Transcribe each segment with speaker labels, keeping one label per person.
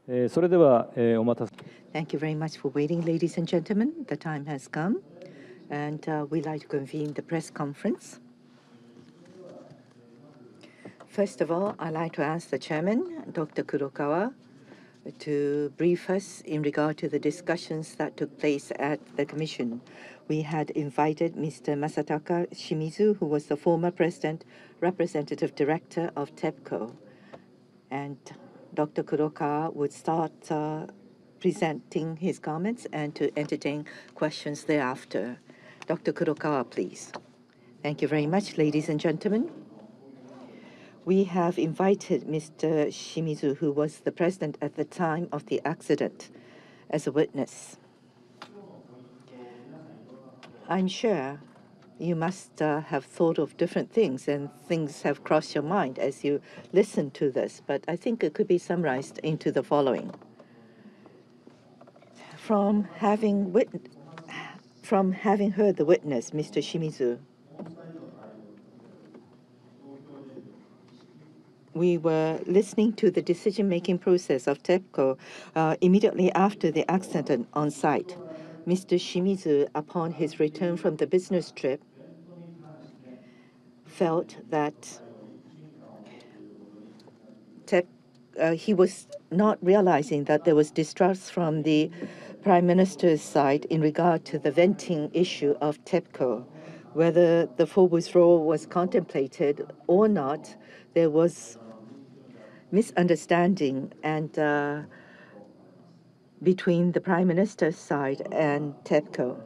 Speaker 1: Thank you very much for waiting, ladies and gentlemen. The time has come, and we'd like to convene the press conference. First of all, I'd like to ask the chairman, Dr. Kurokawa, to brief us in regard to the discussions that took place at the Commission. We had invited Mr. Masataka Shimizu, who was the former president, representative director of TEPCO. And Dr. Kurokawa would start presenting his comments and to entertain questions thereafter. Dr. Kurokawa, please. Thank you very much, ladies and gentlemen. We have invited Mr. Shimizu, who was the president at the time of the accident, as a witness. I'm sure you must have thought of different things, and things have crossed your mind as you listen to this, but I think it could be summarized into the following. From having heard the witness, Mr. Shimizu, we were listening to the decision-making process of TEPCO immediately after the accident on site. Mr. Shimizu, upon his return from the business trip, felt that he was not realizing that there was distrust from the Prime Minister's side in regard to the venting issue of TEPCO. Whether the full withdrawal was contemplated or not, there was misunderstanding and between the Prime Minister's side and TEPCO.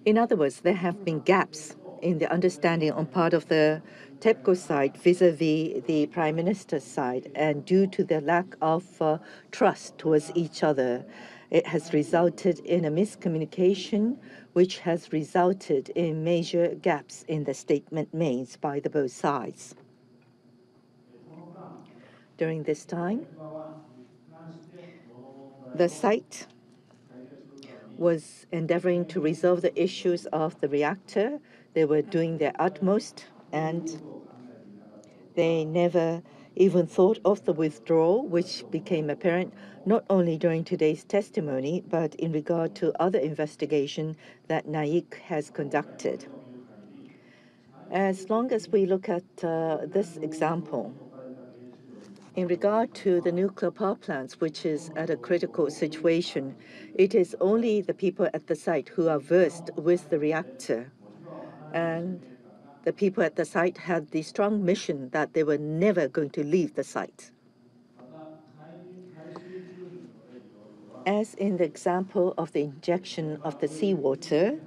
Speaker 1: In other words, there have been gaps in the understanding on part of the TEPCO side vis-a-vis the Prime Minister's side, and due to the lack of trust towards each other, it has resulted in a miscommunication, which has resulted in major gaps in the statement made by the both sides. During this time, the site was endeavoring to resolve the issues of the reactor. They were doing their utmost, and they never even thought of the withdrawal, which became apparent not only during today's testimony, but in regard to other investigation that NAIIC has conducted. As long as we look at this example, in regard to the nuclear power plants, which is at a critical situation, it is only the people at the site who are versed with the reactor. And the people at the site had the strong mission that they were never going to leave the site. As in the example of the injection of the seawater,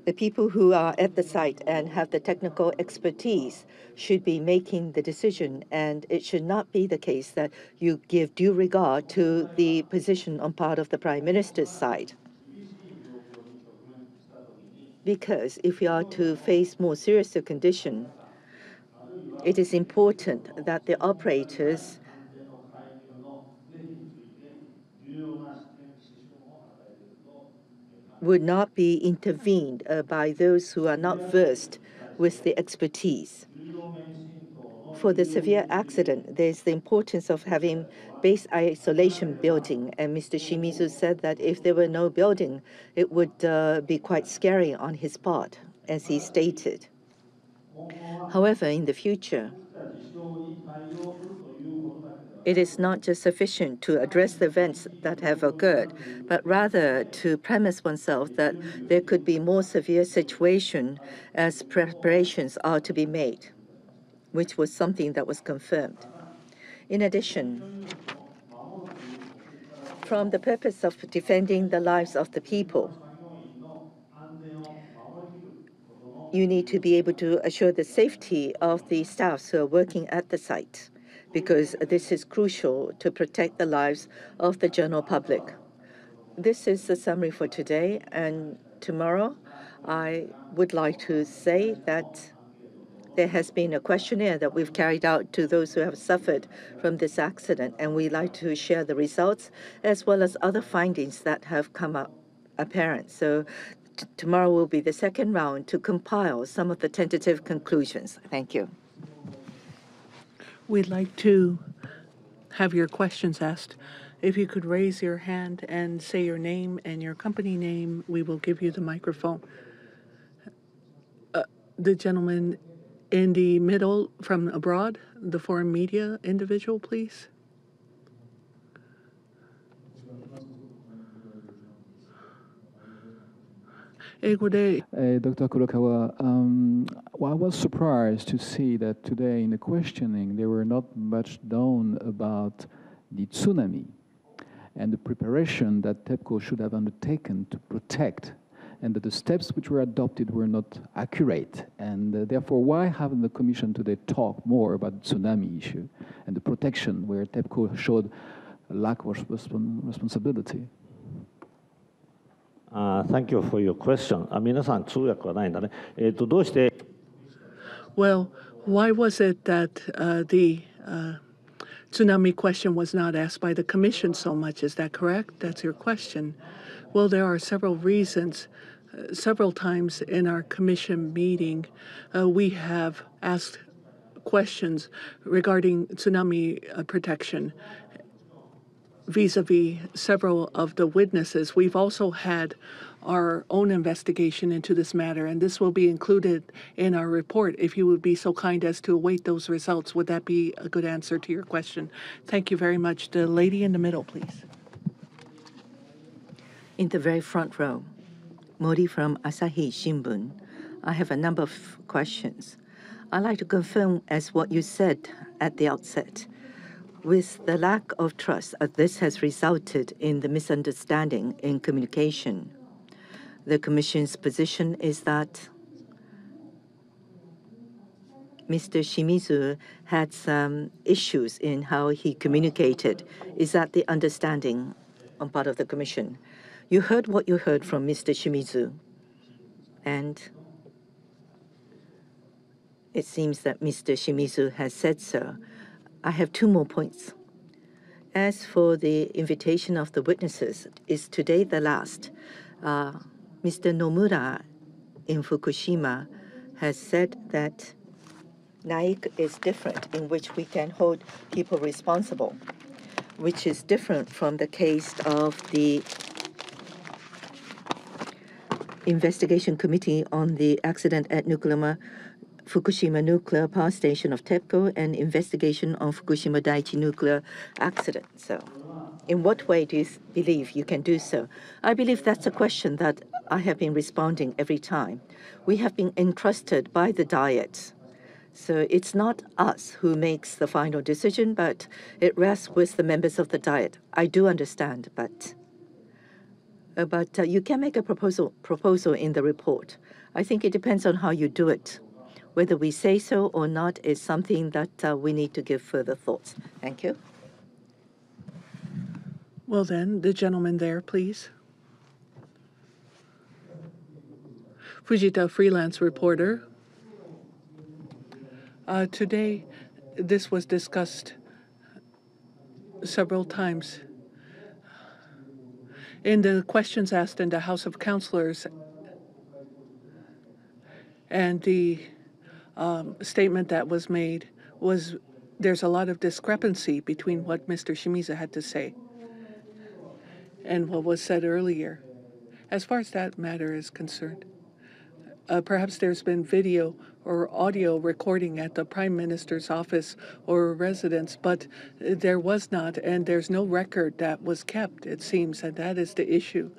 Speaker 1: the people who are at the site and have the technical expertise should be making the decision, and it should not be the case that you give due regard to the position on part of the Prime Minister's side. Because if we are to face more serious condition, it is important that the operators would not be intervened by those who are not versed with the expertise. For the severe accident, there's the importance of having base isolation building, and Mr. Shimizu said that if there were no building, it would be quite scary on his part, as he stated. However, in the future, it is not just sufficient to address the events that have occurred, but rather to premise oneself that there could be more severe situation as preparations are to be made, which was something that was confirmed. In addition, from the purpose of defending the lives of the people, you need to be able to assure the safety of the staffs who are working at the site, because this is crucial to protect the lives of the general public. This is the summary for today, and tomorrow I would like to say that there has been a questionnaire that we've carried out to those who have suffered from this accident, and we'd like to share the results as well as other findings that have come up apparent. So tomorrow will be the second round to compile some of the tentative conclusions. Thank you.
Speaker 2: We'd like to have your questions asked. If you could raise your hand and say your name and your company name, we will give you the microphone. The gentleman in the middle from abroad, the foreign media individual, please.
Speaker 3: Dr. Kurokawa, well, I was surprised to see that today in the questioning there were not much known about the tsunami and the preparation that TEPCO should have undertaken to protect, and that the steps which were adopted were not accurate. And therefore, why haven't the Commission today talked more about the tsunami issue and the protection where TEPCO showed a lack of responsibility?
Speaker 4: Thank you for your question. 皆さん通訳はないんだね。どうして
Speaker 2: Well, why was it that the tsunami question was not asked by the Commission so much? Is that correct? That's your question. Well, there are several reasons. Several times in our Commission meeting, we have asked questions regarding tsunami protection vis-a-vis several of the witnesses. We've also had our own investigation into this matter, and this will be included in our report. If you would be so kind as to await those results, would that be a good answer to your question? Thank you very much. The lady in the middle, please.
Speaker 1: In the very front row, Mori from Asahi Shimbun. I have a number of questions. I'd like to confirm as what you said at the outset. With the lack of trust, this has resulted in the misunderstanding in communication. The Commission's position is that Mr. Shimizu had some issues in how he communicated. Is that the understanding on part of the Commission? You heard what you heard from Mr. Shimizu, and it seems that Mr. Shimizu has said so. I have two more points. As for the invitation of the witnesses, is today the last? Mr. Nomura in Fukushima has said that NAIIC is different, in which we can hold people responsible, which is different from the case of the investigation committee on the accident at Fukushima nuclear power station of TEPCO and investigation on Fukushima Daiichi nuclear accident. So in what way do you believe you can do so? I believe that's a question that I have been responding every time. We have been entrusted by the Diet. So it's not us who makes the final decision, but it rests with the members of the Diet. I do understand, but you can make a proposal in the report. I think it depends on how you do it. Whether we say so or not is something that we need to give further thoughts. Thank you.
Speaker 2: Well then, the gentleman there, please. Fujita, freelance reporter. Today, this was discussed several times. In the questions asked in the House of Councilors and the statement that was made was there's a lot of discrepancy between what Mr. Shimizu had to say and what was said earlier. As far as that matter is concerned, perhaps there's been video or audio recording at the Prime Minister's office or residence, but there was not, and there's no record that was kept, it seems, and that is the issue.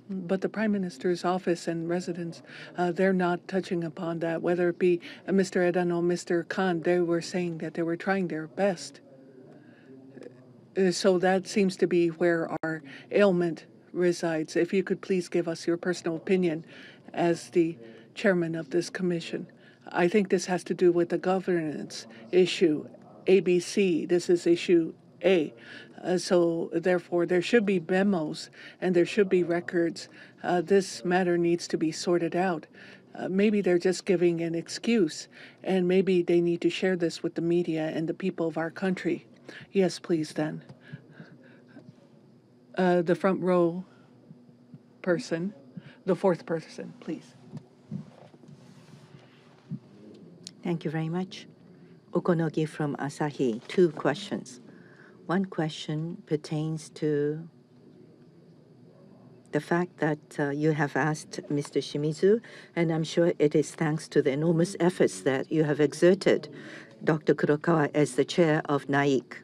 Speaker 2: But the Prime Minister's office and residence, they're not touching upon that. Whether it be Mr. Edano, Mr. Khan, they were saying that they were trying their best. So that seems to be where our ailment resides. If you could please give us your personal opinion as the chairman of this commission. I think this has to do with the governance issue, ABC. This is issue A. So therefore, there should be memos and there should be records. This matter needs to be sorted out. Maybe they're just giving an excuse, and maybe they need to share this with the media and the people of our country. Yes, please, then. The front row person, the fourth person, please.
Speaker 1: Thank you very much. Okonogi from Asahi. 2 questions. One question pertains to the fact that you have asked Mr. Shimizu, and I'm sure it is thanks to the enormous efforts that you have exerted, Dr. Kurokawa, as the chair of NAIC.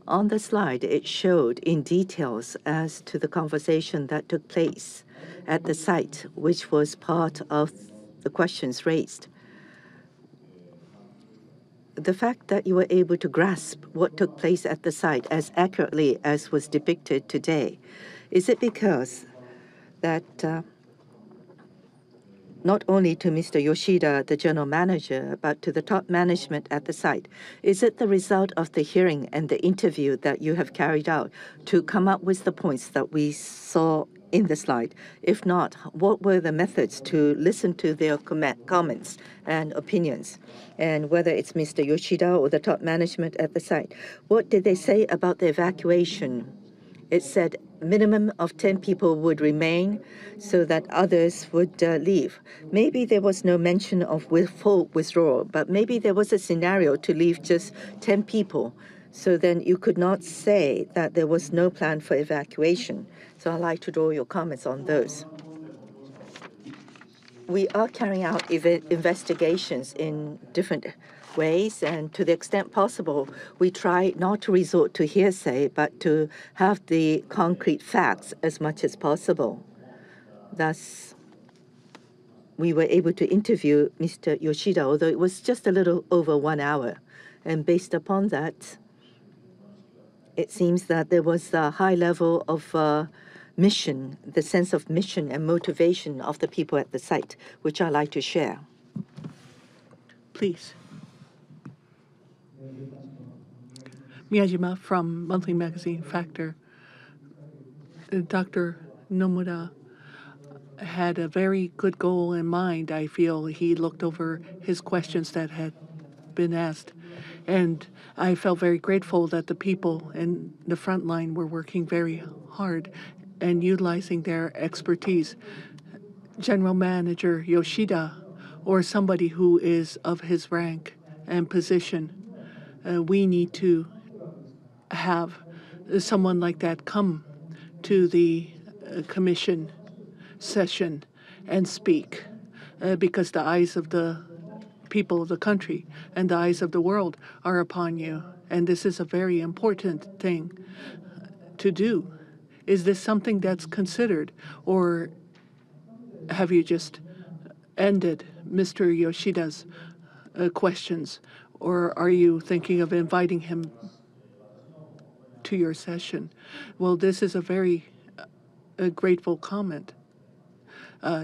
Speaker 1: On the slide, it showed in details as to the conversation that took place at the site, which was part of the questions raised. The fact that you were able to grasp what took place at the site as accurately as was depicted today, is it because that not only to Mr. Yoshida, the general manager, but to the top management at the site, is it the result of the hearing and the interview that you have carried out to come up with the points that we saw in the slide? If not, what were the methods to listen to their comments and opinions? And whether it's Mr. Yoshida or the top management at the site, what did they say about the evacuation? It said minimum of 10 people would remain so that others would leave. Maybe there was no mention of full withdrawal, but maybe there was a scenario to leave just 10 people. So then you could not say that there was no plan for evacuation. So I'd like to draw your comments on those. We are carrying out investigations in different ways, and to the extent possible, we try not to resort to hearsay, but to have the concrete facts as much as possible. Thus, we were able to interview Mr. Yoshida, although it was just a little over 1 hour. And based upon that, it seems that there was a high level of mission, the sense of mission and motivation of the people at the site, which I'd like to share.
Speaker 2: Please. Miyajima from monthly magazine Factor. Dr. Nomura had a very good goal in mind. I feel he looked over his questions that had been asked. And I felt very grateful that the people in the front line were working very hard and utilizing their expertise. General Manager Yoshida, or somebody who is of his rank and position, we need to have someone like that come to the commission session and speak, because the eyes of the people of the country and the eyes of the world are upon you. And this is a very important thing to do. Is this something that's considered, or have you just ended Mr. Yoshida's questions, or are you thinking of inviting him to your session? Well, this is a very grateful comment.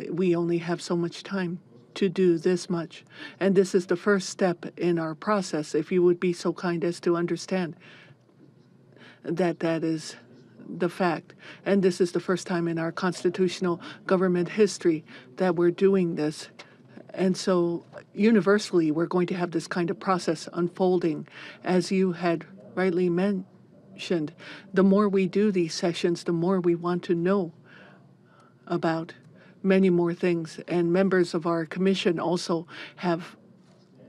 Speaker 2: We only have so much time to do this much, and this is the first step in our process. If you would be so kind as to understand that that is the fact, and this is the first time in our constitutional government history that we're doing this. And so universally, we're going to have this kind of process unfolding. As you had rightly mentioned, the more we do these sessions, the more we want to know about many more things. And members of our commission also have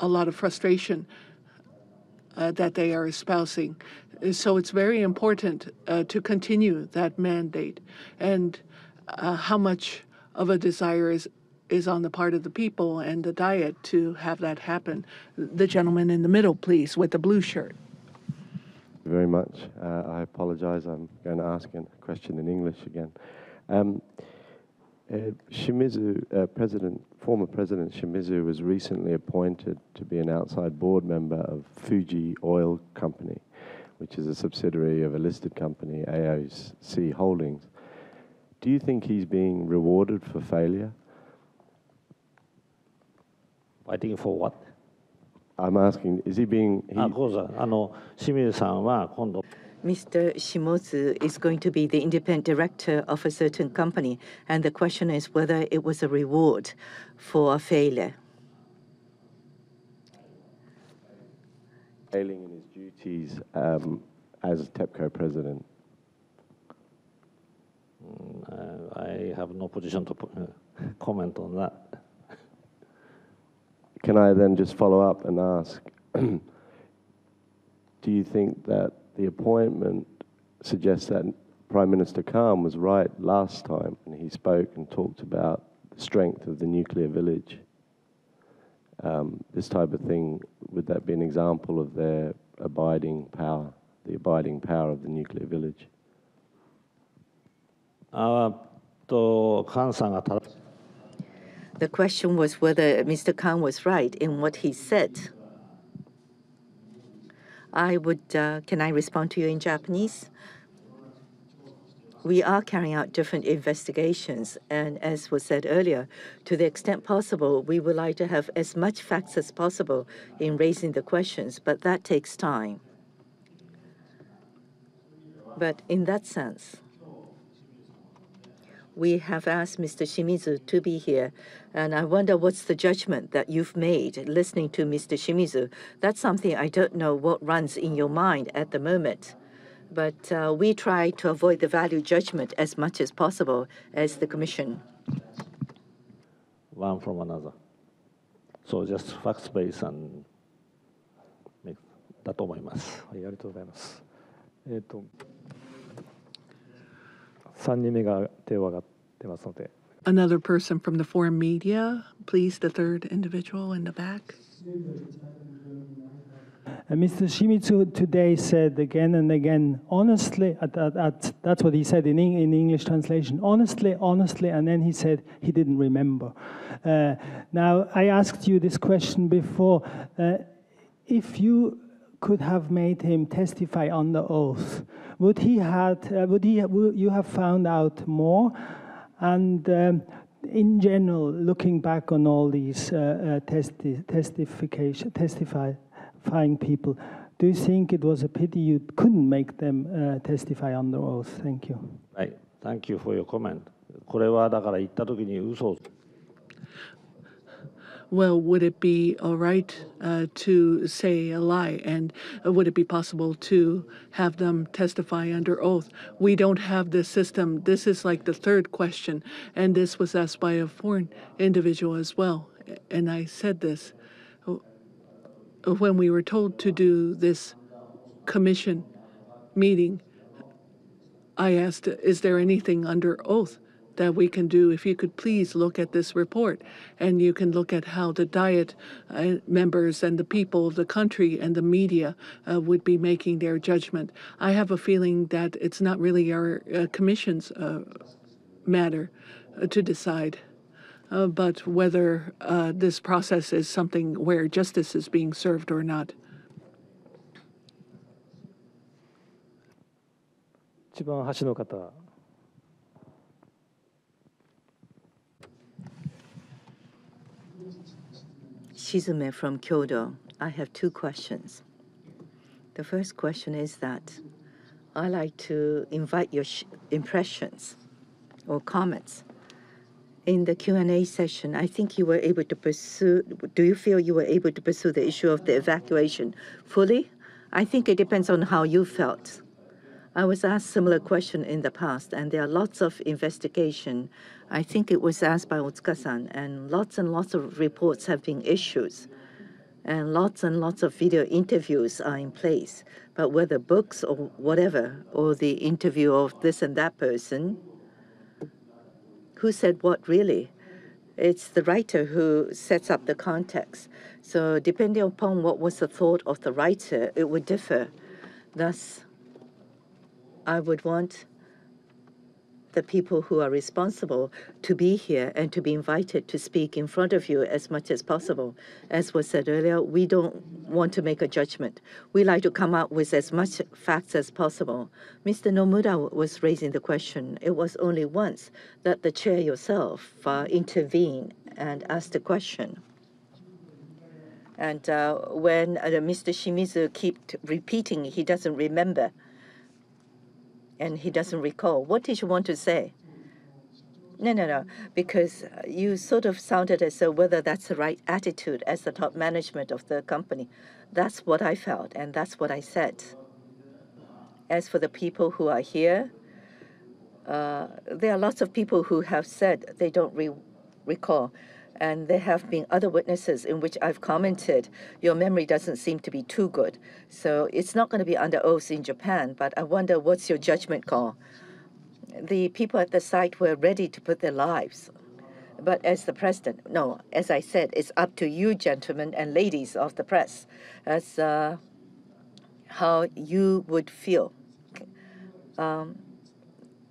Speaker 2: a lot of frustration that they are espousing. So it's very important to continue that mandate. And how much of a desire is on the part of the people and the Diet to have that happen. The gentleman in the middle, please, with the blue shirt.
Speaker 5: Very much. I apologize. I'm going to ask a question in English again. Shimizu, former President Shimizu was recently appointed to be an outside board member of Fuji Oil Company, which is a subsidiary of a listed company, AOC Holdings. Do you think he's being rewarded for failure?
Speaker 4: Fighting for what?
Speaker 5: I'm asking, is he being...
Speaker 4: Shimizu さんは今度
Speaker 1: Mr. Shimozu is going to be the independent director of a certain company, and the question is whether it was a reward for a failure.
Speaker 5: Failing in his duties as TEPCO president.
Speaker 4: I have no position to comment on that.
Speaker 5: can I then just follow up and ask, do you think that the appointment suggests that Prime Minister Khan was right last time when he spoke and talked about the strength of the nuclear village? This type of thing, would that be an example of their abiding power, the abiding power of the nuclear village?
Speaker 4: カンさんが正しい
Speaker 1: The question was whether Mr. Khan was right in what he said. Can I respond to you in Japanese? We are carrying out different investigations, and as was said earlier, to the extent possible, we would like to have as much facts as possible in raising the questions, but that takes time. But in that sense, we have asked Mr. Shimizu to be here, and I wonder what's the judgment that you've made listening to Mr. Shimizu. That's something I don't know what runs in your mind at the moment. But we try to avoid the value judgment as much as possible as the Commission.
Speaker 4: one from another. So just facts-based and make だと思います。
Speaker 6: はい、ありがとうございます。3人目が手を挙がってますので。
Speaker 2: Another person from the foreign media, please, the third individual in the back.
Speaker 7: Mr. Shimizu today said again and again, honestly, that's what he said in English translation, honestly, and then he said he didn't remember. Now, I asked you this question before. If you could have made him testify under oath, would you have found out more? And in general, looking back on all these testifying people, do you think it was a pity you couldn't make them testify under oath? Thank you.
Speaker 4: Right. Thank you for your comment. これはだから言った時に嘘を
Speaker 2: Well, would it be all right to say a lie? And would it be possible to have them testify under oath? We don't have this system. This is like the third question. And this was asked by a foreign individual as well. And I said this. When we were told to do this commission meeting, I asked, is there anything under oath that we can do? If you could please look at this report, and you can look at how the Diet members and the people of the country and the media would be making their judgment. I have a feeling that it's not really our commission's matter to decide. But whether this process is something where justice is being served or not.
Speaker 6: 一番端の方。
Speaker 1: Shizume from Kyoto. I have two questions. The first question is that I like to invite your impressions or comments. In the Q&A session, I think you were able to pursue, do you feel you were able to pursue the issue of the evacuation fully? I think it depends on how you felt. I was asked a similar question in the past, and there are lots of investigation. I think it was asked by Otsuka-san, and lots of reports have been issued, and lots of video interviews are in place. But whether books or whatever, or the interview of this and that person, who said what really? It's the writer who sets up the context. So depending upon what was the thought of the writer, it would differ. Thus, I would want the people who are responsible to be here and to be invited to speak in front of you as much as possible. As was said earlier, we don't want to make a judgment. We like to come up with as much facts as possible. Mr. Nomura was raising the question. It was only once that the chair yourself intervened and asked a question. And when Mr. Shimizu kept repeating, he doesn't remember. And he doesn't recall. What did you want to say? No, because you sort of sounded as though whether that's the right attitude as the top management of the company. That's what I felt, and that's what I said. As for the people who are here, there are lots of people who have said they don't recall. And there have been other witnesses in which I've commented, your memory doesn't seem to be too good. So it's not going to be under oath in Japan, but I wonder what's your judgment call? The people at the site were ready to put their lives. But as the president, no, as I said, it's up to you, gentlemen and ladies of the press, as how you would feel.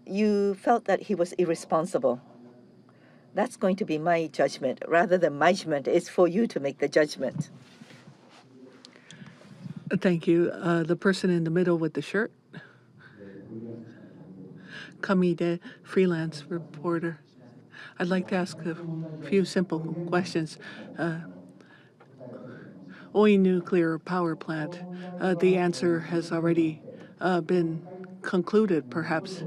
Speaker 1: You felt that he was irresponsible. That's going to be my judgment. Rather than my judgment, it's for you to make the judgment.
Speaker 2: Thank you. The person in the middle with the shirt. Kamide, freelance reporter. I'd like to ask a few simple questions. Oi nuclear power plant, the answer has already been concluded, perhaps.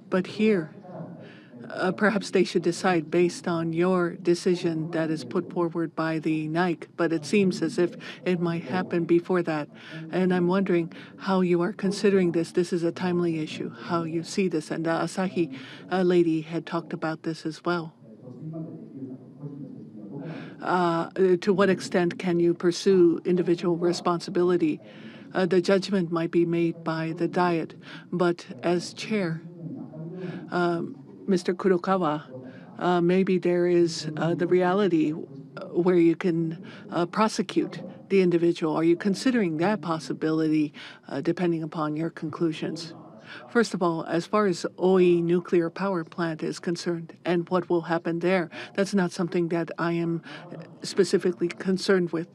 Speaker 2: But here, perhaps they should decide based on your decision that is put forward by the NAIIC, but it seems as if it might happen before that. And I'm wondering how you are considering this. This is a timely issue, how you see this. And the Asahi lady had talked about this as well. To what extent can you pursue individual responsibility? The judgment might be made by the Diet, but as chair, Mr. Kurokawa, maybe there is the reality where you can prosecute the individual. Are you considering that possibility depending upon your conclusions? First of all, as far as Oi nuclear power plant is concerned and what will happen there, that's not something that I am specifically concerned with.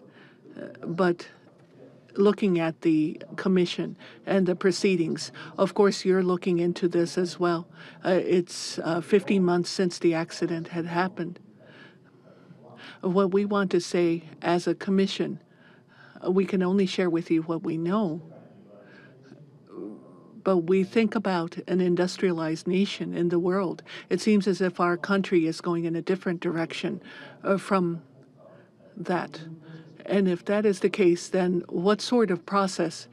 Speaker 2: But looking at the commission and the proceedings, of course, you're looking into this as well. It's 15 months since the accident had happened. What we want to say as a commission, we can only share with you what we know. But we think about an industrialized nation in the world. It seems as if our country is going in a different direction from that. And if that is the case, then what sort of process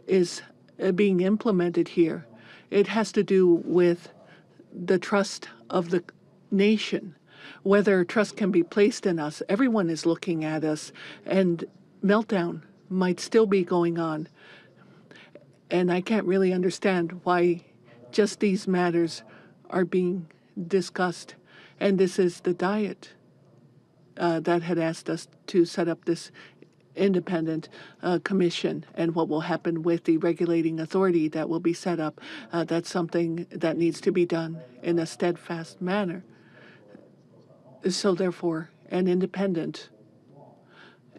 Speaker 2: is being implemented here? It has to do with the trust of the nation, whether trust can be placed in us. Everyone is looking at us, and meltdown might still be going on. And I can't really understand why just these matters are being discussed. And this is the Diet that had asked us to set up this independent commission, and what will happen with the regulating authority that will be set up. That's something that needs to be done in a steadfast manner. So therefore, an independent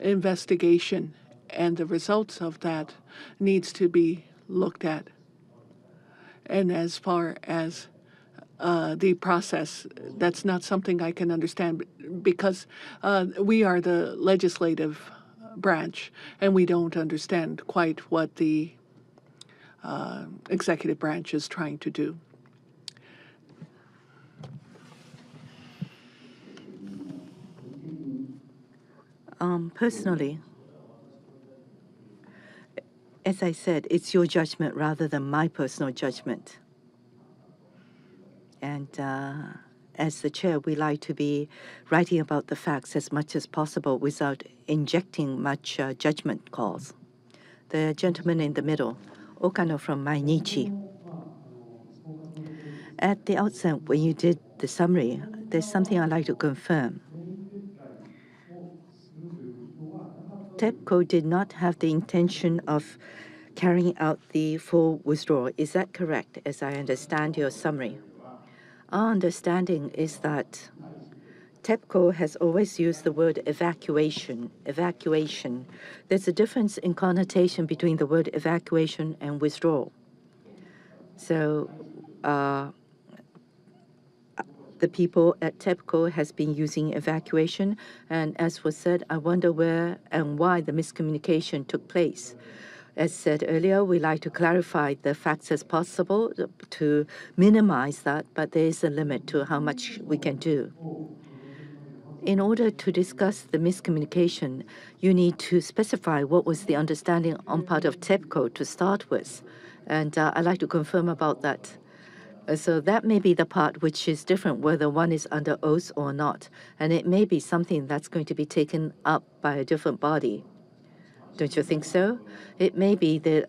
Speaker 2: investigation and the results of that needs to be looked at. And as far as the process, that's not something I can understand because we are the legislative branch and we don't understand quite what the executive branch is trying to do.
Speaker 1: Personally, as I said, it's your judgment rather than my personal judgment. And as the chair, we like to be writing about the facts as much as possible without injecting much judgment calls. The gentleman in the middle, Okano from NAIIC. At the outset, when you did the summary, there's something I'd like to confirm. TEPCO did not have the intention of carrying out the full withdrawal. Is that correct, as I understand your summary? Our understanding is that TEPCO has always used the word evacuation. Evacuation. There's a difference in connotation between the word evacuation and withdrawal. So the people at TEPCO has been using evacuation, and as was said, I wonder where and why the miscommunication took place. As said earlier, we like to clarify the facts as possible to minimize that, but there is a limit to how much we can do. In order to discuss the miscommunication, you need to specify what was the understanding on part of TEPCO to start with, and I'd like to confirm about that. So that may be the part which is different, whether one is under oath or not. And it may be something that's going to be taken up by a different body. Don't you think so? It may be the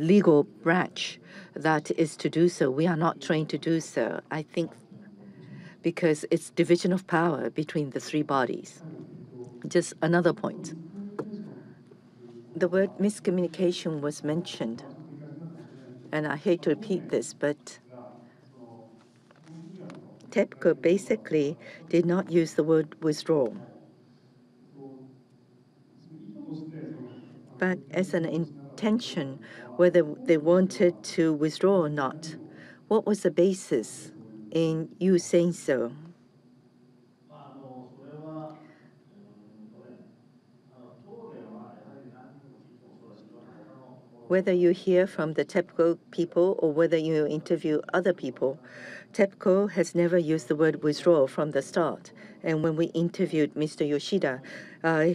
Speaker 1: legal branch that is to do so. We are not trained to do so, I think, because it's division of power between the three bodies. Just another point. The word miscommunication was mentioned. And I hate to repeat this, but TEPCO basically did not use the word withdrawal. But as an intention, whether they wanted to withdraw or not, what was the basis in you saying so? Whether you hear from the TEPCO people or whether you interview other people, TEPCO has never used the word withdrawal from the start. And when we interviewed Mr. Yoshida,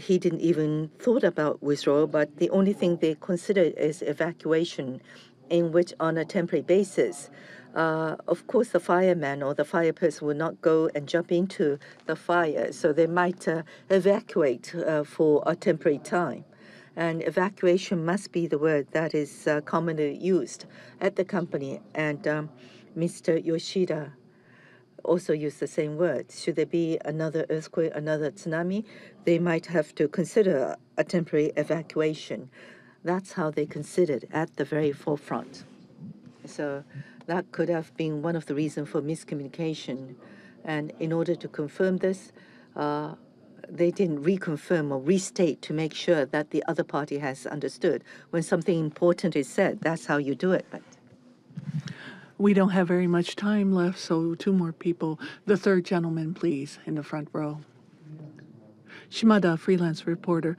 Speaker 1: he didn't even thought about withdrawal, but the only thing they considered is evacuation, in which on a temporary basis, of course, the fireman or the fire person will not go and jump into the fire, so they might evacuate for a temporary time. And evacuation must be the word that is commonly used at the company. And Mr. Yoshida also used the same word. Should there be another earthquake, another tsunami, they might have to consider a temporary evacuation. That's how they considered at the very forefront. So that could have been one of the reasons for miscommunication. And in order to confirm this, they didn't reconfirm or restate to make sure that the other party has understood. When something important is said, that's how you do it. But
Speaker 2: We don't have very much time left, so two more people. The third gentleman, please, in the front row. Shimada, freelance reporter.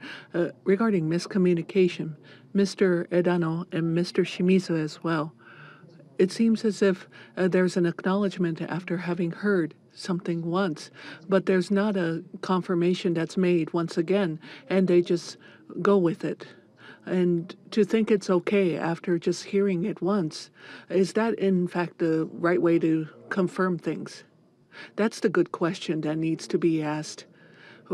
Speaker 2: Regarding miscommunication, Mr. Edano and Mr. Shimizu as well. It seems as if there's an acknowledgement after having heard something once, but there's not a confirmation that's made once again, and they just go with it. And to think it's okay after just hearing it once, is that in fact the right way to confirm things? That's the good question that needs to be asked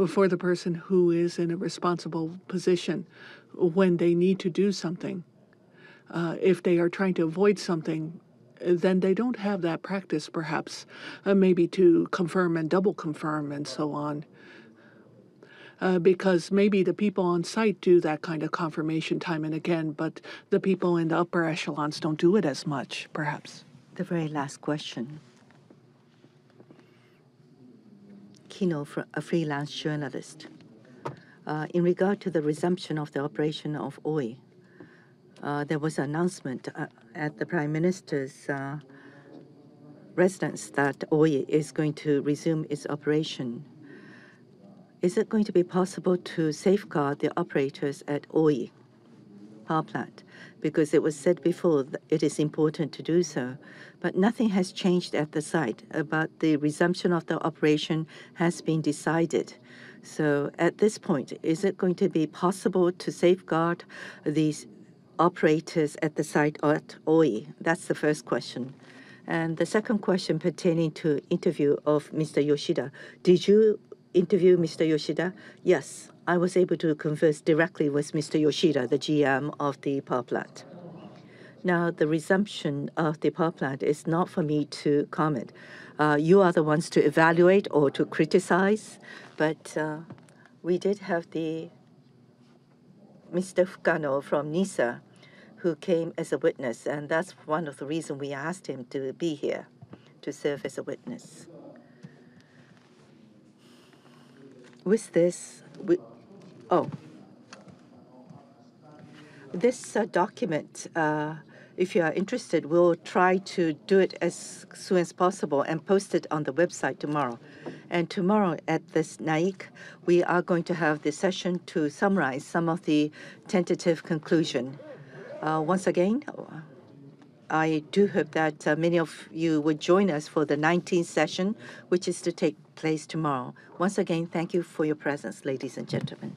Speaker 2: for the person who is in a responsible position when they need to do something. If they are trying to avoid something, then they don't have that practice, perhaps, maybe to confirm and double confirm and so on. Because maybe the people on site do that kind of confirmation time and again, but the people in the upper echelons don't do it as much, perhaps.
Speaker 1: the very last question. Kino, a freelance journalist. In regard to the resumption of the operation of OI, there was an announcement at the Prime Minister's residence that OI is going to resume its operation. Is it going to be possible to safeguard the operators at OI power plant? Because it was said before that it is important to do so, but nothing has changed at the site about the resumption of the operation has been decided. So at this point, is it going to be possible to safeguard these operators at the site at OI? That's the first question. And the second question pertaining to interview of Mr. Yoshida. Did you interview Mr. Yoshida? Yes, I was able to converse directly with Mr. Yoshida, the GM of the power plant. Now, the resumption of the power plant is not for me to comment. You are the ones to evaluate or to criticize, but we did have the Mr. Fukano from NISA who came as a witness, and that's one of the reasons we asked him to be here, to serve as a witness. With this, this document, if you are interested, we'll try to do it as soon as possible and post it on the website tomorrow. And tomorrow at this NAIIC, we are going to have the session to summarize some of the tentative conclusion. Once again, I do hope that many of you would join us for the 19th session, which is to take place tomorrow. Once again, thank you for your presence, ladies and gentlemen.